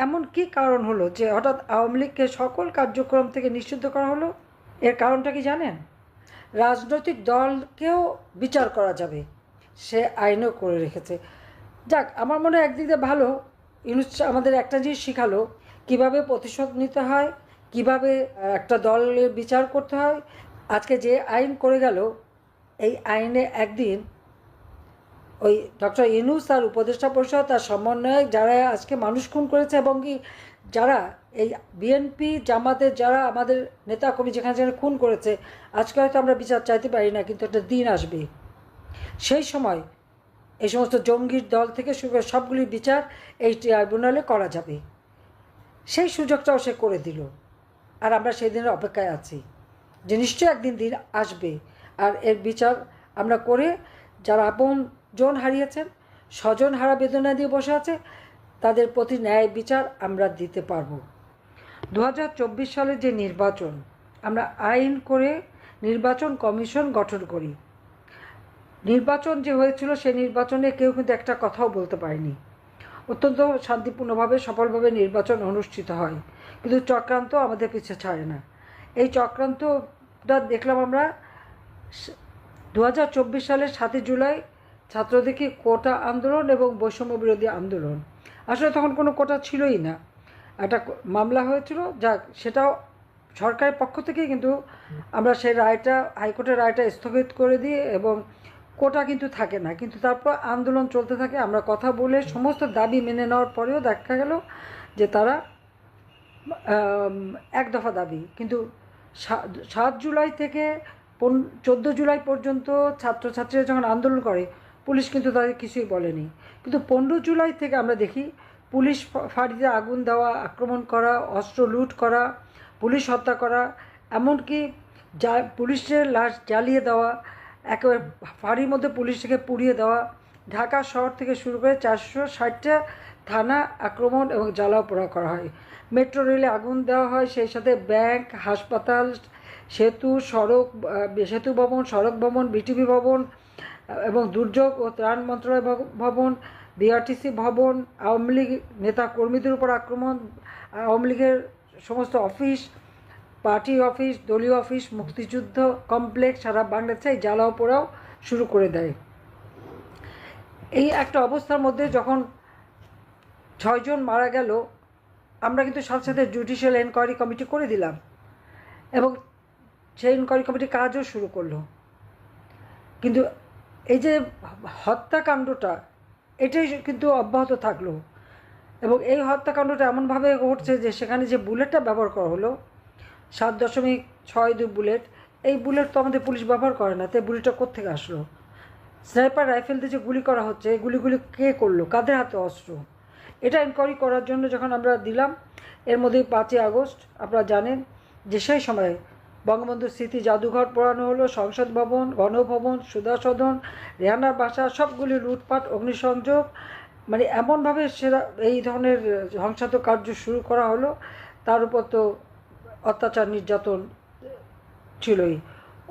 এমন কি কারণ হলো যে হঠাৎ আওয়ামী লীগকে সকল কার্যক্রম থেকে নিষিদ্ধ করা হলো? এর কারণটা কি জানেন? রাজনৈতিক দলকেও বিচার করা যাবে, সে আইনও করে রেখেছে। যাক, আমার মনে হয় একদিক দিয়ে ভালো। ইউনূস আমাদের একটা জিনিস শিখালো, কিভাবে প্রতিশোধ নিতে হয়, কিভাবে একটা দলের বিচার করতে হয়। আজকে যে আইন করে গেল, এই আইনে একদিন ওই ডক্টর ইউনূস আর উপদেষ্টা পরিষদ আর সমন্বয়ক যারা আজকে মানুষ খুন করেছে, এবং কি যারা এই বিএনপি জামাতের যারা আমাদের নেতাকর্মী যেখানে যেখানে খুন করেছে, আজকে হয়তো আমরা বিচার চাইতে পারি না, কিন্তু একটা দিন আসবে সেই সময় এই সমস্ত জঙ্গির দল থেকে শুরু করে সবগুলির বিচার এই ট্রাইব্যুনালে করা যাবে। সেই সুযোগটাও সে করে দিল, আর আমরা সেই দিনের অপেক্ষায় আছি যে নিশ্চয়ই একদিন দিন আসবে, আর এর বিচার আমরা করে যারা আপন জন হারিয়েছেন, স্বজন হারা বেদনা দিয়ে বসে আছে, তাদের প্রতি ন্যায় বিচার আমরা দিতে পারবো। 2024 সালের যে নির্বাচন, আমরা আইন করে নির্বাচন কমিশন গঠন করি। নির্বাচন যে হয়েছিল সেই নির্বাচনে কেউ কিন্তু একটা কথাও বলতে পারেনি। অত্যন্ত শান্তিপূর্ণভাবে সফলভাবে নির্বাচন অনুষ্ঠিত হয়, কিন্তু চক্রান্ত আমাদের পিছু ছাড়ে না। এই চক্রান্তটা দেখলাম আমরা 2024 সালের 7 জুলাই ছাত্রদেরকে কোটা আন্দোলন এবং বৈষম্য বিরোধী আন্দোলন। আসলে তখন কোনো কোটা ছিলই না, একটা মামলা হয়েছিল, যাক সেটাও সরকারের পক্ষ থেকেই, কিন্তু আমরা সেই রায়টা, হাইকোর্টের রায়টা স্থগিত করে দিই, এবং কোটা কিন্তু থাকে না। কিন্তু তারপর আন্দোলন চলতে থাকে, আমরা কথা বলে সমস্ত দাবি মেনে নেওয়ার পরেও দেখা গেল যে তারা এক দফা দাবি, কিন্তু 7 জুলাই থেকে 14 জুলাই পর্যন্ত ছাত্রছাত্রীরা যখন আন্দোলন করে, পুলিশ কিন্তু তাদের কিছুই বলেনি। কিন্তু 15 জুলাই থেকে আমরা দেখি পুলিশ ফাঁড়িতে আগুন দেওয়া, আক্রমণ করা, অস্ত্র লুট করা, পুলিশ হত্যা করা, এমনকি পুলিশের লাশ জ্বালিয়ে দেওয়া, একেবারে ফাঁড়ির মধ্যে পুলিশকে পুড়িয়ে দেওয়া, ঢাকা শহর থেকে শুরু করে 460টা থানা আক্রমণ এবং জ্বালাও পোড়া করা হয়। মেট্রো রেলে আগুন দেওয়া হয়, সেই সাথে ব্যাংক, হাসপাতাল, সেতু, সড়ক, সেতু ভবন, সড়ক ভবন, বিটিভি ভবন এবং দুর্যোগ ও ত্রাণ মন্ত্রণালয় ভবন, বিআরটিসি ভবন, আওয়ামী লীগ নেতা কর্মীদের উপর আক্রমণ, আওয়ামী লীগের সমস্ত অফিস, পার্টি অফিস, দলীয় অফিস, মুক্তিযুদ্ধ কমপ্লেক্স সারা বাংলাদেশে জ্বালাও পোড়াও শুরু করে দেয়। এই একটা অবস্থার মধ্যে যখন 6 জন মারা গেল, আমরা কিন্তু সাথে সাথে জুডিশিয়াল এনকোয়ারি কমিটি করে দিলাম, এবং সেই এনকোয়ারি কমিটি কাজও শুরু করলো। কিন্তু এই যে হত্যাকাণ্ডটা, এটাই কিন্তু অব্যাহত থাকলো, এবং এই হত্যাকাণ্ডটা এমনভাবে ঘটছে যে সেখানে যে বুলেটটা ব্যবহার করা হলো 7.62 বুলেট, এই বুলেট তো আমাদের পুলিশ ব্যবহার করে না, তাই বুলেটটা কোত্থেকে আসলো? স্নাইপার রাইফেল দিয়ে যে গুলি করা হচ্ছে, এই গুলিগুলি কে করলো, কাদের হাতে অস্ত্র? এটা এনকোয়ারি করার জন্য যখন আমরা দিলাম, এর মধ্যেই 5ই আগস্ট আপনারা জানেন যে সেই সময় বঙ্গবন্ধু স্মৃতি জাদুঘর পোড়ানো হলো, সংসদ ভবন, গণভবন, সুধা সদন, রেহানার বাসা, সবগুলি লুটপাট, অগ্নিসংযোগ, মানে এমনভাবে সেরা এই ধরনের ধ্বংসাত্মক কার্য শুরু করা হলো। তার উপর তো অত্যাচার নির্যাতন ছিলই।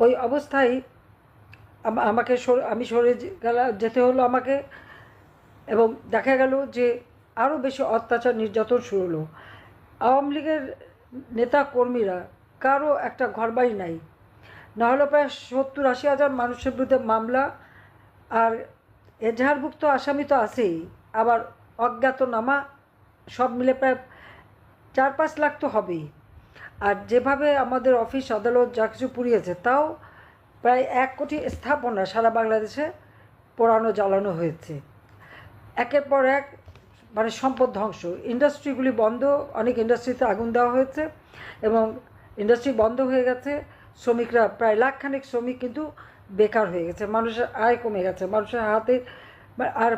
ওই অবস্থায় আমাকে আমি সরে যেতে হলো আমাকে, এবং দেখা গেল যে আরও বেশি অত্যাচার নির্যাতন শুরু হলো। আওয়ামী লীগের নেতা কর্মীরা কারো একটা ঘরবাড়ি নাই, না হলে প্রায় 70-80 হাজার মানুষের বিরুদ্ধে মামলা, আর এজাহারভুক্ত আসামি তো আছেই, আবার অজ্ঞাতনামা, সব মিলে প্রায় 4-5 লাখ তো হবেই। আর যেভাবে আমাদের অফিস আদালত যা কিছু পুড়িয়েছে, তাও প্রায় 1 কোটি স্থাপনা সারা বাংলাদেশে পোড়ানো জ্বালানো হয়েছে। একের পর এক মানে সম্পদ ধ্বংস, ইন্ডাস্ট্রিগুলি বন্ধ, অনেক ইন্ডাস্ট্রিতে আগুন দেওয়া হয়েছে এবং ইন্ডাস্ট্রি বন্ধ হয়ে গেছে। শ্রমিকরা প্রায় লাখখানেক শ্রমিক কিন্তু বেকার হয়ে গেছে, মানুষের আয় কমে গেছে, মানুষের হাতে। আর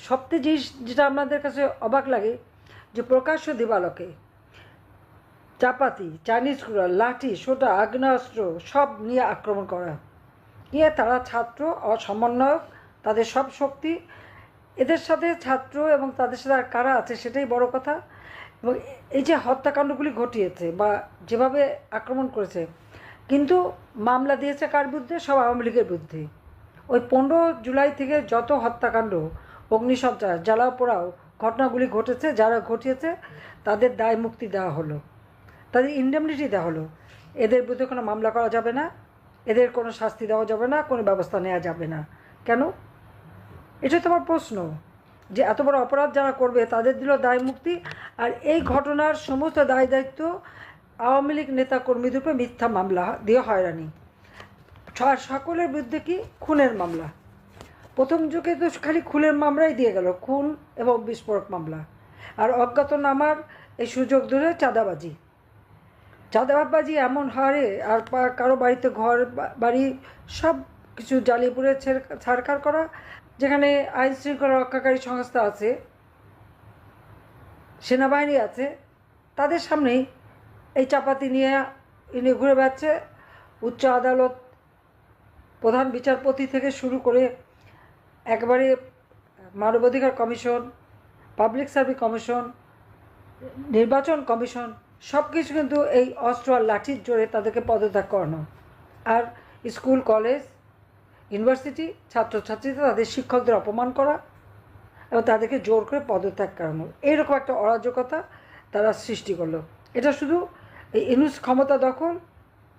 সবচেয়ে জিনিস যেটা আমাদের কাছে অবাক লাগে, যে প্রকাশ্য দিবালোকে চাপাতি, চাইনিজ কুড়াল, লাঠি, সোটা, আগ্নেয়াস্ত্র সব নিয়ে আক্রমণ করা, নিয়ে তারা ছাত্র সমন্বয়ক, তাদের সব শক্তি, এদের সাথে ছাত্র এবং তাদের সাথে আর কারা আছে সেটাই বড় কথা। এবং এই যে হত্যাকাণ্ডগুলি ঘটিয়েছে বা যেভাবে আক্রমণ করেছে, কিন্তু মামলা দিয়েছে কার বিরুদ্ধে? সব আওয়ামী লীগের বিরুদ্ধে। ওই 15 জুলাই থেকে যত হত্যাকাণ্ড, অগ্নিসজ্জা, জ্বালাও পোড়াও, ঘটনাগুলি ঘটেছে, যারা ঘটিয়েছে তাদের দায় মুক্তি দেওয়া হলো, তাদের ইন্ডেমনিটি দেওয়া হলো। এদের বিরুদ্ধে কোনো মামলা করা যাবে না, এদের কোনো শাস্তি দেওয়া যাবে না, কোনো ব্যবস্থা নেওয়া যাবে না। কেন? এটা তোমার প্রশ্ন, যে এত বড় অপরাধ যারা করবে তাদের দিল দায় মুক্তি, আর এই ঘটনার সমস্ত দায় দায়িত্ব আওয়ামী লীগ নেতা কর্মীদের উপরে মিথ্যা মামলা দিয়ে হয়রানি। সকলের বিরুদ্ধে কি? খুনের মামলা। প্রথম যুগে তো খালি খুনের মামলাই দিয়ে গেল, খুন এবং বিস্ফোরক মামলা। আর অজ্ঞাতনামার এই সুযোগ ধরে চাঁদাবাজি এমন হারে, আর কারো বাড়িতে ঘর বাড়ি সব কিছু জ্বালিয়ে পুড়ে ছাড়খাড় করা। যেখানে আইন শৃঙ্খলা রক্ষাকারী সংস্থা আছে, সেনাবাহিনী আছে, তাদের সামনেই এই চাপাতি নিয়ে ঘুরে বেড়াচ্ছে। উচ্চ আদালত প্রধান বিচারপতি থেকে শুরু করে একবারে মানবাধিকার কমিশন, পাবলিক সার্ভিস কমিশন, নির্বাচন কমিশন, সব কিছু কিন্তু এই অস্ত্র আর লাঠির জোরে তাদেরকে পদত্যাগ করানো। আর স্কুল, কলেজ, ইউনিভার্সিটি ছাত্রছাত্রীরা তাদের শিক্ষকদের অপমান করা এবং তাদেরকে জোর করে পদত্যাগ করানো, এইরকম একটা অরাজকতা তারা সৃষ্টি করলো। এটা শুধু এই ইউনূস ক্ষমতা দখল,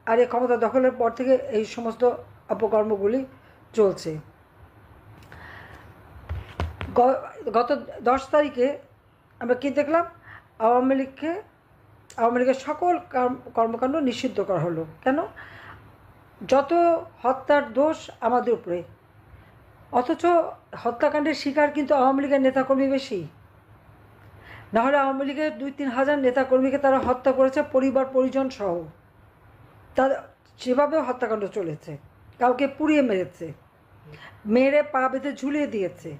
আর এই ক্ষমতা দখলের পর থেকে এই সমস্ত অপকর্মগুলি চলছে। গত 10 তারিখে আমরা কী দেখলাম? আওয়ামী লীগের সকল কর্মকাণ্ড নিষিদ্ধ করা হলো। কেন? যত হত্যার দোষ আমাদের উপরে, অথচ হত্যাকাণ্ডের শিকার কিন্তু আওয়ামী লীগের নেতাকর্মী বেশি। নাহলে আওয়ামী লীগের 2-3 হাজার নেতাকর্মীকে তারা হত্যা করেছে, পরিবার পরিজন সহ। তার সেভাবেও হত্যাকাণ্ড চলেছে, কাউকে পুড়িয়ে মেরেছে, মেরে পা বেঁধে ঝুলিয়ে দিয়েছে।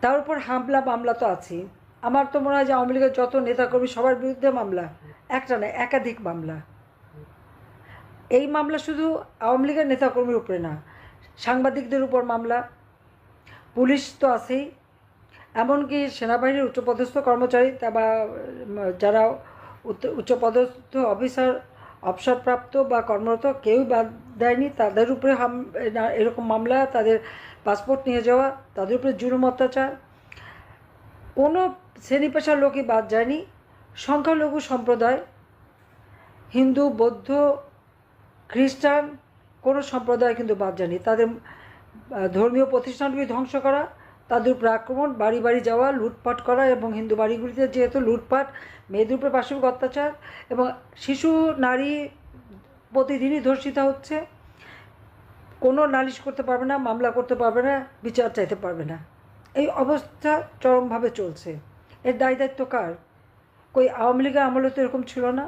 তার উপর হামলা মামলা তো আছে। আমার তো মনে হয় যে আওয়ামী লীগের যত নেতাকর্মী সবার বিরুদ্ধে মামলা, একটা নয় একাধিক মামলা। এই মামলা শুধু আওয়ামী লীগের নেতাকর্মীর উপরে না, সাংবাদিকদের উপর মামলা, পুলিশ তো আছেই, এমনকি সেনাবাহিনীর উচ্চপদস্থ কর্মচারী বা যারা উচ্চপদস্থ অফিসার, অবসরপ্রাপ্ত বা কর্মরত কেউই বাদ দেয়নি, তাদের উপরে এরকম মামলা, তাদের পাসপোর্ট নিয়ে যাওয়া, তাদের উপরে জুলুম অত্যাচার। কোনো শ্রেণী পেশার লোকই বাদ যায়নি। সংখ্যালঘু সম্প্রদায়, হিন্দু, বৌদ্ধ, খ্রিস্টান, কোনো সম্প্রদায় কিন্তু বাদ যায়নি। তাদের ধর্মীয় প্রতিষ্ঠানগুলি ধ্বংস করা, তাদের উপরে আক্রমণ, বাড়ি বাড়ি যাওয়া, লুটপাট করা, এবং হিন্দু বাড়িগুলিতে যেহেতু লুটপাট, মেয়েদের উপরে পাশবিক অত্যাচার, এবং শিশু নারী প্রতিদিনই ধর্ষিত হচ্ছে। কোনো নালিশ করতে পারবে না, মামলা করতে পারবে না, বিচার চাইতে পারবে না। এই অবস্থা চরমভাবে চলছে। এর দায় দায়িত্ব কার? কই আওয়ামী লীগের আমলে তো এরকম ছিল না।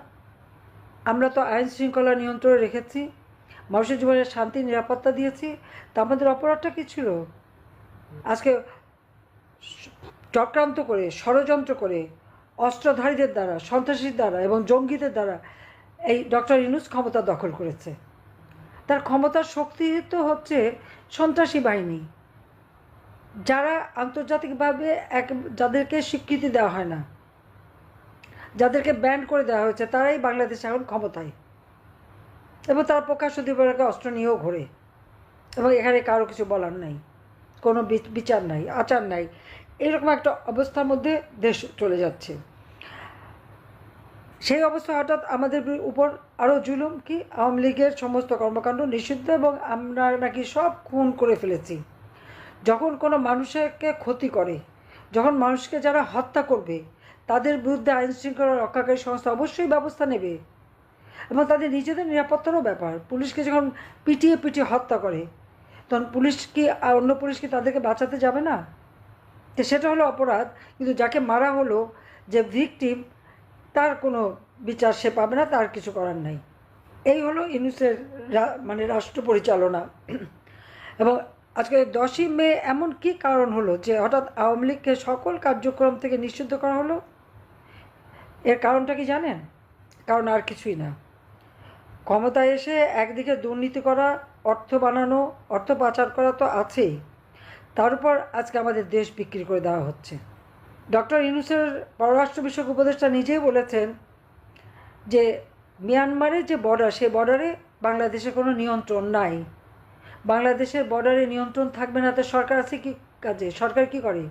আমরা তো আইন শৃঙ্খলা নিয়ন্ত্রণে রেখেছি, মানুষের জীবনের শান্তি নিরাপত্তা দিয়েছি। তা আমাদের অপরাধটা কী ছিল? আজকে চক্রান্ত করে, ষড়যন্ত্র করে, অস্ত্রধারীদের দ্বারা, সন্ত্রাসীর দ্বারা এবং জঙ্গিদের দ্বারা এই ডক্টর ইউনূস ক্ষমতা দখল করেছে। তার ক্ষমতার শক্তি তো হচ্ছে সন্ত্রাসী বাহিনী, যারা আন্তর্জাতিকভাবে যাদেরকে স্বীকৃতি দেওয়া হয় না, যাদেরকে ব্যান করে দেওয়া হয়েছে, তারাই বাংলাদেশে এখন ক্ষমতায়, এবং তারা প্রকাশ্য দিবসকে অস্ত্র নিয়েও ঘোরে, এবং এখানে কারো কিছু বলার নাই, কোনো বিচার নাই, আচার নাই। এরকম একটা অবস্থার মধ্যে দেশ চলে যাচ্ছে। সেই অবস্থা হঠাৎ আমাদের উপর আরও জুলুম। কি? আওয়ামী লীগের সমস্ত কর্মকাণ্ড নিষিদ্ধ, এবং আমরা নাকি সব খুন করে ফেলেছি। যখন কোনো মানুষকে ক্ষতি করে, যখন মানুষকে যারা হত্যা করবে, তাদের বিরুদ্ধে আইন শৃঙ্খলা রক্ষাকারী সংস্থা অবশ্যই ব্যবস্থা নেবে, এবং তাদের নিজেদের নিরাপত্তারও ব্যাপার। পুলিশকে যখন পিটিয়ে পিটিয়ে হত্যা করে, তখন পুলিশ কি অন্য পুলিশ কি তাদেরকে বাঁচাতে যাবে না? তো সেটা হলো অপরাধ। কিন্তু যাকে মারা হলো, যে ভিকটিম, তার কোনো বিচার সে পাবে না, তার কিছু করার নাই। এই হলো ইউনূসের রাষ্ট্র পরিচালনা। এবং আজকে 10ই মে এমন কি কারণ হলো যে হঠাৎ আওয়ামী লীগকে সকল কার্যক্রম থেকে নিষিদ্ধ করা হলো? এর কারণটা কি জানেন? কারণ আর কিছুই না। ক্ষমতায় এসে একদিকে দুর্নীতি করা, অর্থ বানানো, অর্থ পাচার করা তো আছেই, তার উপর আজকে আমাদের দেশ বিক্রি করে দেওয়া হচ্ছে। ডক্টর ইউনূসের পররাষ্ট্র বিষয়ক উপদেষ্টা নিজেই বলেছেন যে মিয়ানমারের যে বর্ডার, সেই বর্ডারে বাংলাদেশের কোনো নিয়ন্ত্রণ নাই। বাংলাদেশের বর্ডারে নিয়ন্ত্রণ থাকবে না, তো সরকার আছে কি কাজে। সরকার কি করে?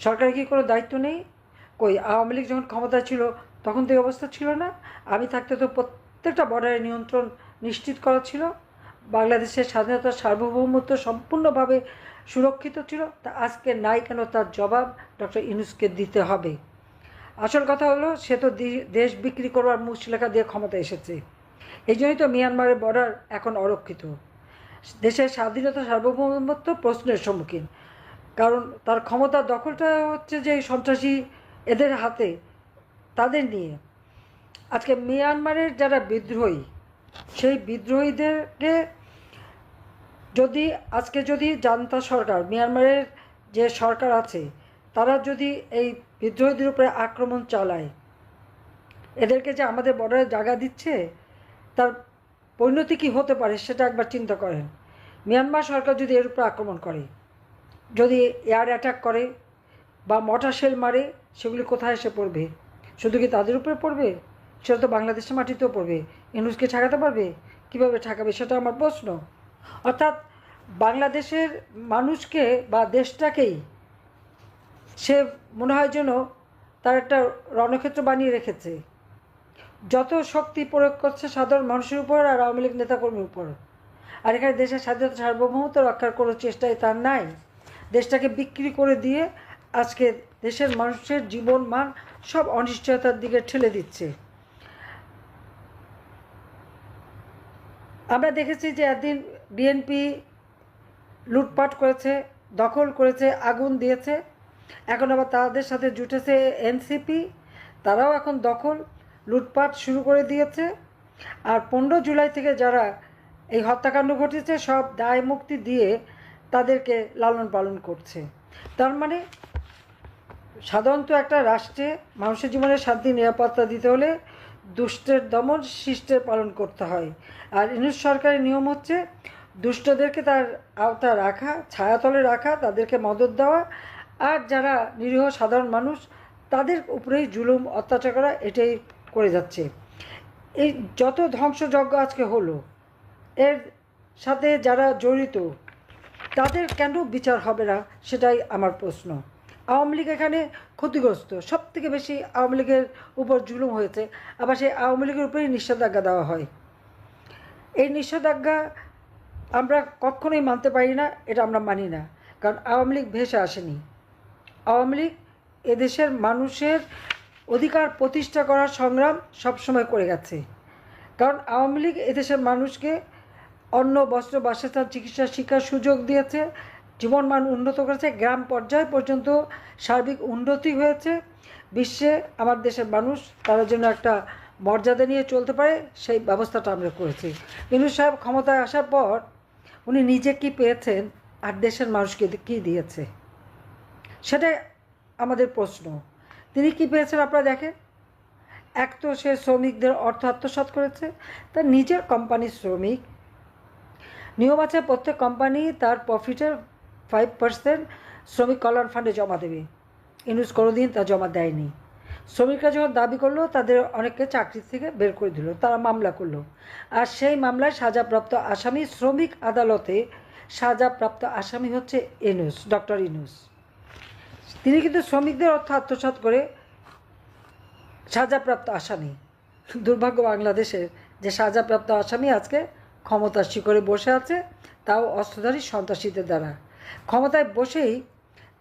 সরকারের কি কোনো দায়িত্ব নেই? কই আওয়ামী লীগ যখন ক্ষমতায় ছিল তখন তো এই অবস্থা ছিল না? আমি থাকতে তো প্রত্যেকটা বর্ডারের নিয়ন্ত্রণ নিশ্চিত করা ছিল, বাংলাদেশের স্বাধীনতা সার্বভৌমত্ব সম্পূর্ণভাবে সুরক্ষিত ছিল। তা আজকে নাই কেন? তার জবাব ডক্টর ইউনূসকে দিতে হবে। আসল কথা হলো, সে তো দেশ বিক্রি করবার মুচলেখা দিয়ে ক্ষমতায় এসেছে। এই জন্যই তো মিয়ানমারের বর্ডার এখন অরক্ষিত। দেশের স্বাধীনতা সার্বভৌমত্ব প্রশ্নের সম্মুখীন, কারণ তার ক্ষমতা দখলটা হচ্ছে যে সন্ত্রাসী এদের হাতে, তাদের নিয়ে। আজকে মিয়ানমারের যারা বিদ্রোহী, সেই বিদ্রোহীদেরকে যদি জান্তা সরকার, মিয়ানমারের যে সরকার আছে, তারা যদি এই বিদ্রোহীদের উপরে আক্রমণ চালায়, এদেরকে যে আমাদের বর্ডারে জায়গা দিচ্ছে, তার পরিণতি কী হতে পারে সেটা একবার চিন্তা করেন। মিয়ানমার সরকার যদি এর উপরে আক্রমণ করে, যদি এয়ার অ্যাটাক করে বা মর্টার শেল মারে, সেগুলি কোথায় এসে পড়বে? শুধু কি তাদের উপরে পড়বে? সেটা তো বাংলাদেশের মাটিতেও পড়বে। ইউনূসকে ঠেকাতে পারবে? কীভাবে ঠেকাবে সেটা আমার প্রশ্ন। অর্থাৎ বাংলাদেশের মানুষকে বা দেশটাকেই সে মনে হয় যেন তার একটা রণক্ষেত্র বানিয়ে রেখেছে। যত শক্তি প্রয়োগ করছে সাধারণ মানুষের উপর আর আওয়ামী লীগ নেতাকর্মীর উপর। আর এখানে দেশের স্বাধীনতা সার্বভৌমত্ব রক্ষার কোনো চেষ্টাই তার নাই। দেশটাকে বিক্রি করে দিয়ে আজকে দেশের মানুষের জীবন মান সব অনিশ্চয়তার দিকে ঠেলে দিচ্ছে। আমরা দেখেছি যে একদিন বিএনপি লুটপাট করেছে, দখল করেছে, আগুন দিয়েছে। এখন আবার তাদের সাথে জুটেছে এনসিপি, তারাও এখন দখল লুটপাট শুরু করে দিয়েছে। আর 15 জুলাই থেকে যারা এই হত্যাকাণ্ড ঘটেছে সব দায় মুক্তি দিয়ে তাদেরকে লালন পালন করছে। তার মানে সাধারণত একটা রাষ্ট্রে মানুষের জীবনে শান্তি নিরাপত্তা দিতে হলে দুষ্টের দমন শিষ্টের পালন করতে হয়। আর ইউনূস সরকারের নিয়ম হচ্ছে দুষ্টদেরকে তার আওতা রাখা, ছায়াতলে রাখা, তাদেরকে মদত দেওয়া, আর যারা নিরীহ সাধারণ মানুষ তাদের উপরেই জুলুম অত্যাচার করা, এটাই করে যাচ্ছে। এই যত ধ্বংসযজ্ঞ আজকে হলো, এর সাথে যারা জড়িত তাদের কেন বিচার হবে না, সেটাই আমার প্রশ্ন। আওয়ামী লীগ এখানে ক্ষতিগ্রস্ত, সব থেকে বেশি আওয়ামী লীগের উপর জুলুম হয়েছে। আবার সেই আওয়ামী লীগের উপরেই নিষেধাজ্ঞা দেওয়া হয়। এই নিষেধাজ্ঞা আমরা কখনোই মানতে পারি না, এটা আমরা মানি না। কারণ আওয়ামী লীগ ভেসে আসেনি। আওয়ামী লীগ এদেশের মানুষের অধিকার প্রতিষ্ঠা করার সংগ্রাম সবসময় করে গেছে। কারণ আওয়ামী লীগ এদেশের মানুষকে অন্ন, বস্ত্র, বাসস্থান, চিকিৎসা, শিক্ষার সুযোগ দিয়েছে, জীবনমান উন্নত করেছে, গ্রাম পর্যায় পর্যন্ত সার্বিক উন্নতি হয়েছে। বিশ্বে আমার দেশের মানুষ তারা যেন একটা মর্যাদা নিয়ে চলতে পারে, সেই ব্যবস্থাটা আমরা করেছি। ইউনূস সাহেব ক্ষমতায় আসার পর উনি নিজে কী পেয়েছেন আর দেশের মানুষকে কী দিয়েছে, সেটাই আমাদের প্রশ্ন। তিনি কী পেয়েছেন আপনারা দেখেন। এক তো সে শ্রমিকদের অর্থ আত্মসাৎ করেছে, তার নিজের কোম্পানির শ্রমিক। নিয়ম আছে প্রত্যেক কোম্পানি তার প্রফিটের 5% শ্রমিক কল্যাণ ফান্ডে জমা দেবে। ইউনূস কোনোদিন তা জমা দেয়নি। শ্রমিকরা যখন দাবি করলো, তাদের অনেককে চাকরি থেকে বের করে দিল, তারা মামলা করলো। আর সেই মামলায় সাজাপ্রাপ্ত আসামি, শ্রমিক আদালতে সাজাপ্রাপ্ত আসামি হচ্ছে ইউনূস, ডক্টর ইউনূস। তিনি কিন্তু শ্রমিকদের অর্থ আত্মসাৎ করে সাজাপ্রাপ্ত আসামি। দুর্ভাগ্য বাংলাদেশের যে সাজাপ্রাপ্ত আসামি আজকে ক্ষমতার শিখরে বসে আছে, তাও অস্ত্রধারী সন্ত্রাসীদের দ্বারা। ক্ষমতায় বসেই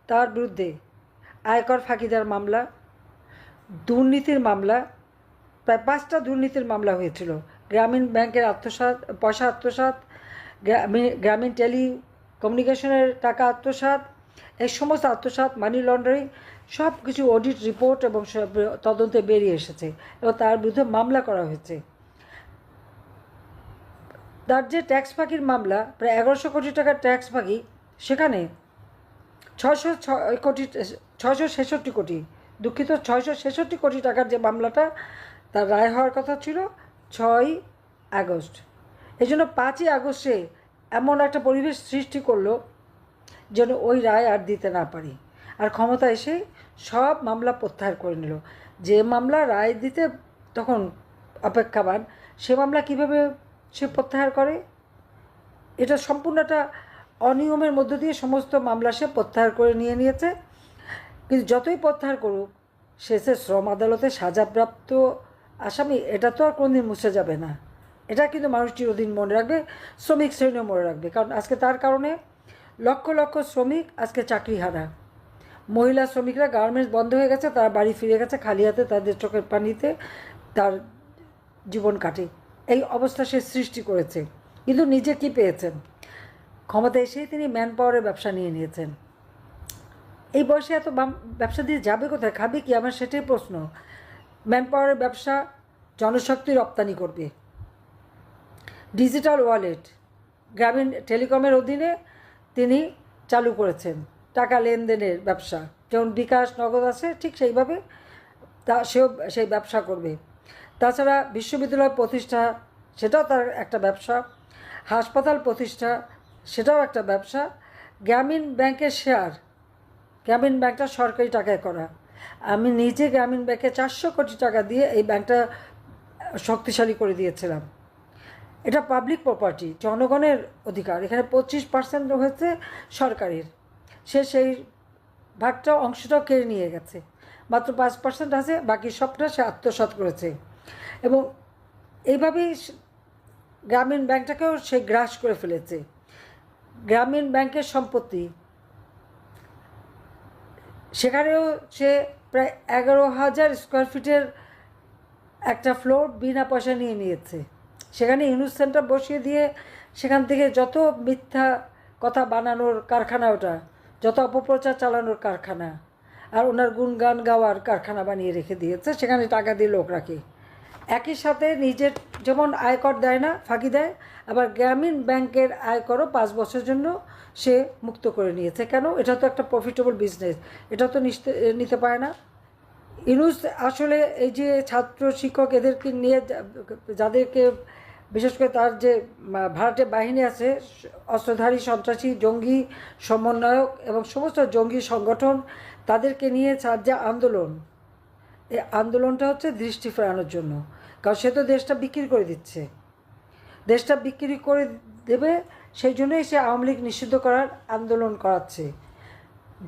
তার বিরুদ্ধে আয়কর ফাঁকিদার মামলা, দুর্নীতির মামলা, প্রায় 5টা দুর্নীতির মামলা হয়েছিল। গ্রামীণ ব্যাংকের পয়সা আত্মসাৎ, গ্রামীণ টেলিকমিউনিকেশনের টাকা আত্মসাৎ, এই সমস্ত আত্মসাৎ, মানি লন্ডারিং, সব কিছু অডিট রিপোর্ট এবং তদন্তে বেরিয়ে এসেছে এবং তার বিরুদ্ধে মামলা করা হয়েছে। তার যে ট্যাক্স ফাঁকির মামলা, প্রায় 1100 কোটি টাকার ট্যাক্স ফাঁকি, সেখানে 666 কোটি, দুঃখিত, 666 কোটি টাকার যে মামলাটা, তার রায় হওয়ার কথা ছিল 6ই আগস্ট। এই জন্য 5ই আগস্টে এমন একটা পরিবেশ সৃষ্টি করলো যেন ওই রায় আর দিতে না পারি। আর ক্ষমতা এসে সব মামলা প্রত্যাহার করে নিল। যে মামলা রায় দিতে তখন অপেক্ষাবান, সে মামলা কিভাবে সে প্রত্যাহার করে? এটা সম্পূর্ণ একটা অনিয়মের মধ্য দিয়ে সমস্ত মামলা সে প্রত্যাহার করে নিয়েছে। কিন্তু যতই প্রত্যাহার করুক, শেষে শ্রম আদালতে সাজাপ্রাপ্ত আসামি, এটা তো আর কোনোদিন মুছে যাবে না। এটা কিন্তু মানুষ চিরদিন মনে রাখবে, শ্রমিক শ্রেণীও মনে রাখবে। কারণ আজকে তার কারণে লক্ষ লক্ষ শ্রমিক আজকে চাকরি হারা। মহিলা শ্রমিকরা গার্মেন্টস বন্ধ হয়ে গেছে, তারা বাড়ি ফিরে গেছে খালি হাতে, তাদের চোখের পানিতে তার জীবন কাটে। এই অবস্থা সে সৃষ্টি করেছে। কিন্তু নিজে কি পেয়েছেন? ক্ষমতা এসেই তিনি ম্যান পাওয়ারের ব্যবসা নিয়ে নিয়েছেন। এই বয়সে এত ব্যবসা দিয়ে যাবে কোথায়, খাবে কি? আমার সেটাই প্রশ্ন। ম্যান পাওয়ারের ব্যবসা জনশক্তি রপ্তানি করবে। ডিজিটাল ওয়ালেট গ্রামীণ টেলিকমের অধীনে তিনি চালু করেছেন টাকা লেনদেনের ব্যবসা। যেমন বিকাশ নগদ আছে, ঠিক সেইভাবে সেও সেই ব্যবসা করবে। তাছাড়া বিশ্ববিদ্যালয় প্রতিষ্ঠা, সেটাও তার একটা ব্যবসা। হাসপাতাল প্রতিষ্ঠা, সেটাও একটা ব্যবসা। গ্রামীণ ব্যাংকের শেয়ার, গ্রামীণ ব্যাংকটা সরকারি টাকায় করা। আমি নিজে গ্রামীণ ব্যাংকে 400 কোটি টাকা দিয়ে এই ব্যাংকটা শক্তিশালী করে দিয়েছিলাম। এটা পাবলিক প্রপার্টি, জনগণের অধিকার। এখানে 25% হয়েছে সরকারের, সে সেই ভাগটাও অংশটাও কেড়ে নিয়ে গেছে। মাত্র 5% আছে, বাকি সবটা সে আত্মসাৎ করেছে। এবং এইভাবেই গ্রামীণ ব্যাংকটাকেও সে গ্রাস করে ফেলেছে। গ্রামীণ ব্যাংকের সম্পত্তি, সেখানেও সে প্রায় 11,000 স্কোয়ার ফিটের একটা ফ্লোর বিনা পয়সা নিয়ে নিয়েছে। সেখানে ইউনুস সেন্টার বসিয়ে দিয়ে সেখান থেকে যত মিথ্যা কথা বানানোর কারখানা, ওটা যত অপপ্রচার চালানোর কারখানা, আর ওনার গুণগান গাওয়ার কারখানা বানিয়ে রেখে দিয়েছে। সেখানে টাকা দিয়ে লোক রাখে। একই সাথে নিজের যেমন আয়কর দেয় না, ফাঁকি দেয়, আবার গ্রামীণ ব্যাংকের আয়করও 5 বছরের জন্য সে মুক্ত করে নিয়েছে। কেন? এটা তো একটা প্রফিটেবল বিজনেস, এটা তো নিতে পারে না। ইউনুস আসলে এই যে ছাত্র শিক্ষক এদেরকে নিয়ে, যাদেরকে বিশেষ করে তার যে ভাড়াটে বাহিনী আছে, অস্ত্রধারী সন্ত্রাসী জঙ্গি সমন্বয়ক এবং সমস্ত জঙ্গি সংগঠন, তাদেরকে নিয়ে তার যে আন্দোলন, এই আন্দোলনটা হচ্ছে দৃষ্টি ফেরানোর জন্য। কারণ সে তো দেশটা বিক্রি করে দিচ্ছে, দেশটা বিক্রি করে দেবে, সেই জন্যই সে আওয়ামী লীগ নিষিদ্ধ করার আন্দোলন করাচ্ছে।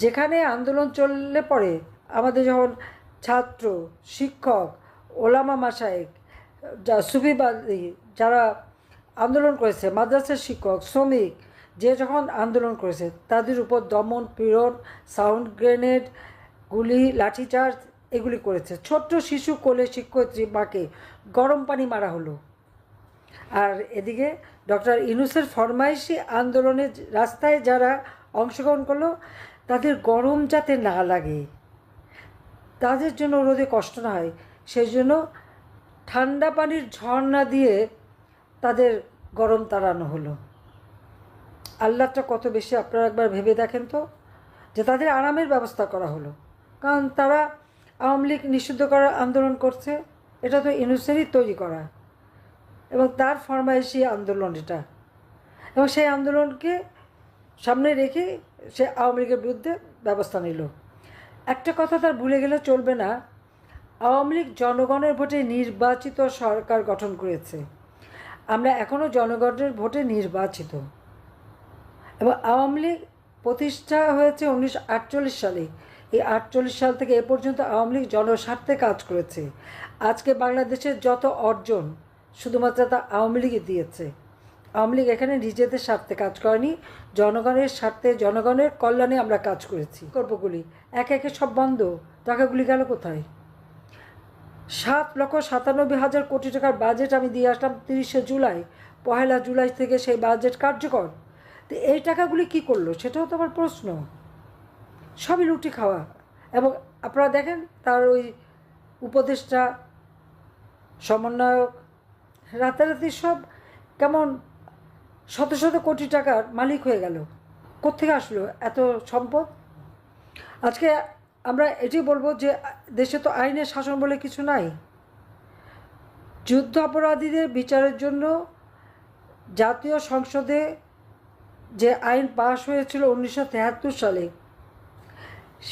যেখানে আন্দোলন চললে পরে আমাদের যখন ছাত্র শিক্ষক ওলামা মাশায়েখ, সুফিবাদী যারা আন্দোলন করেছে, মাদ্রাসার শিক্ষক শ্রমিক যে যখন আন্দোলন করেছে, তাদের উপর দমন পীড়ন, সাউন্ড গ্রেনেড, গুলি, লাঠিচার্জ এগুলি করেছে। ছোট্ট শিশু কোলে শিক্ষয়িত্রী মাকে গরম পানি মারা হলো। আর এদিকে ডক্টর ইউনূসের ফরমাইশি আন্দোলনে রাস্তায় যারা অংশগ্রহণ করলো, তাদের গরম যাতে না লাগে, তাদের জন্য রোদে কষ্ট না হয়, সেই জন্য ঠান্ডা পানির ঝর্ণা দিয়ে তাদের গরম তাড়ানো হলো। আল্লাহটা কত বেশি আপনারা একবার ভেবে দেখেন তো, যে তাদের আরামের ব্যবস্থা করা হলো। কারণ তারা আওয়ামী লীগ নিষিদ্ধ করার আন্দোলন করছে, এটা তো ইউনূসেরই তৈরি করা এবং তার ফরমাইশি আন্দোলন এটা। এবং সেই আন্দোলনকে সামনে রেখে সে আওয়ামী লীগের বিরুদ্ধে ব্যবস্থা নিল। একটা কথা তার ভুলে গেলে চলবে না, আওয়ামী লীগ জনগণের ভোটে নির্বাচিত সরকার গঠন করেছে। আমরা এখনও জনগণের ভোটে নির্বাচিত। এবং আওয়ামী লীগ প্রতিষ্ঠা হয়েছে 1948 সালে। এই 48 সাল থেকে এ পর্যন্ত আওয়ামী লীগ জনস্বার্থে কাজ করেছে। আজকে বাংলাদেশের যত অর্জন শুধুমাত্র তা আওয়ামী লীগই দিয়েছে। আওয়ামী লীগ এখানে নিজেদের স্বার্থে কাজ করেনি, জনগণের স্বার্থে, জনগণের কল্যাণে আমরা কাজ করেছি। প্রকল্পগুলি একে একে সব বন্ধ। টাকাগুলি গেল কোথায়? 7,97,000 কোটি টাকার বাজেট আমি দিয়ে আসলাম 30শে জুলাই। 1 জুলাই থেকে সেই বাজেট কার্যকর। তো এই টাকাগুলি কী করলো সেটাও তো আমার প্রশ্ন। সবই লুটি খাওয়া। এবং আপনারা দেখেন তার ওই উপদেষ্টা সমন্বয়ক রাতারাতি সব কেমন শত শত কোটি টাকার মালিক হয়ে গেল। কোত্থেকে আসলো এত সম্পদ? আজকে আমরা এটি বলবো যে দেশে তো আইনের শাসন বলে কিছু নাই। যুদ্ধ অপরাধীদের বিচারের জন্য জাতীয় সংসদে যে আইন পাশ হয়েছিল 1973 সালে,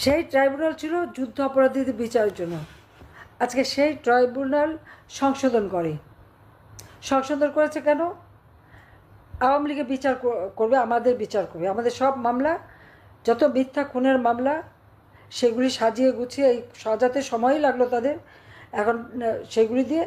সেই ট্রাইব্যুনাল ছিল যুদ্ধ অপরাধীদের বিচারের জন্য। আজকে সেই ট্রাইব্যুনাল সংশোধন করেছে কেন? আওয়ামী লীগের বিচার করবে, আমাদের বিচার করবে। আমাদের সব মামলা, যত মিথ্যা খুনের মামলা, সেগুলি সাজিয়ে গুছিয়ে এই সাজাতে সময়ই লাগলো তাদের। এখন সেগুলি দিয়ে